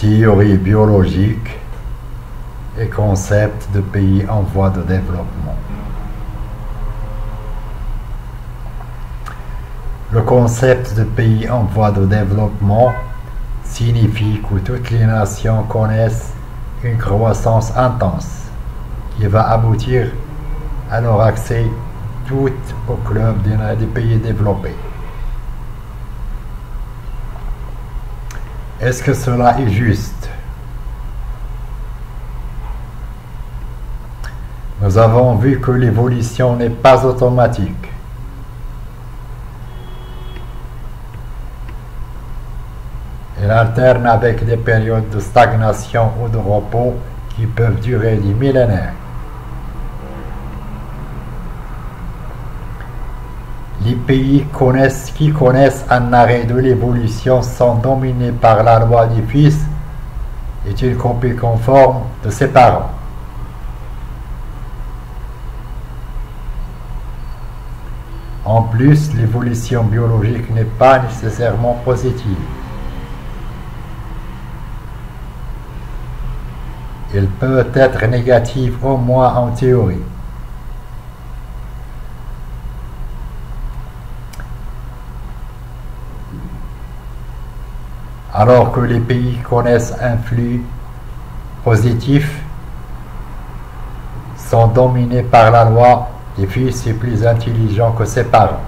théorie biologique et concept de pays en voie de développement. Le concept de pays en voie de développement signifie que toutes les nations connaissent une croissance intense qui va aboutir à leur accès tout au club des pays développés. Est-ce que cela est juste? Nous avons vu que l'évolution n'est pas automatique. Elle alterne avec des périodes de stagnation ou de repos qui peuvent durer des millénaires. Les pays qui connaissent un arrêt de l'évolution sont dominés par la loi du Fils et une copie conforme de ses parents. En plus, l'évolution biologique n'est pas nécessairement positive. Elle peut être négative au moins en théorie. Alors que les pays connaissent un flux positif, sont dominés par la loi des fils et plus intelligents que ses parents.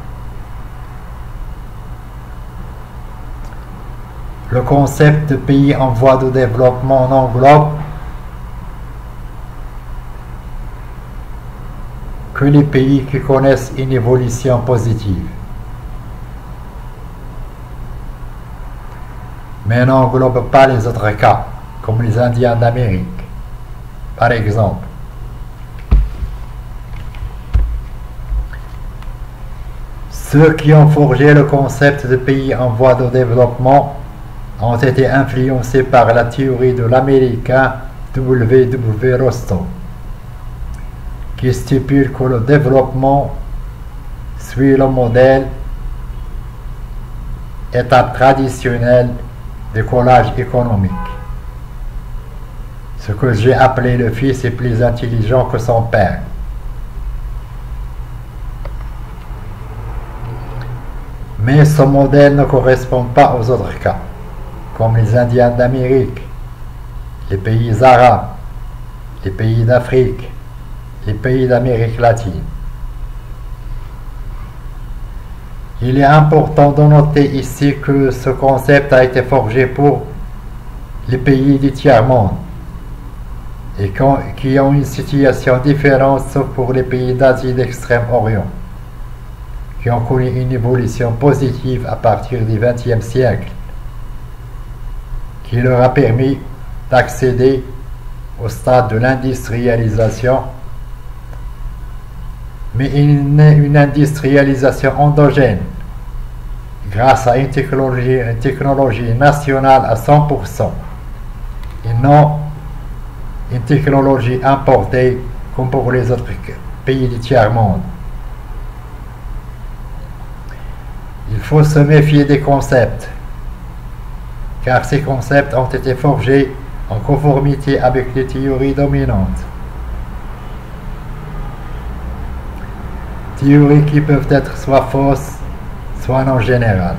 Le concept de pays en voie de développement n'englobe que les pays qui connaissent une évolution positive, mais n'englobe pas les autres cas, comme les Indiens d'Amérique, par exemple. Ceux qui ont forgé le concept de pays en voie de développement ont été influencés par la théorie de l'américain W.W. Rostow, qui stipule que le développement suit le modèle étape traditionnelle de collage économique. Ce que j'ai appelé le fils est plus intelligent que son père. Mais ce modèle ne correspond pas aux autres cas, comme les Indiens d'Amérique, les pays arabes, les pays d'Afrique, les pays d'Amérique latine. Il est important de noter ici que ce concept a été forgé pour les pays du tiers-monde et qui ont une situation différente sauf pour les pays d'Asie d'Extrême-Orient, qui ont connu une évolution positive à partir du XXe siècle, qui leur a permis d'accéder au stade de l'industrialisation, mais une industrialisation endogène, grâce à une technologie nationale à 100%, et non une technologie importée comme pour les autres pays du tiers-monde. Il faut se méfier des concepts, car ces concepts ont été forgés en conformité avec les théories dominantes. Théories qui peuvent être soit fausses, soit non générales.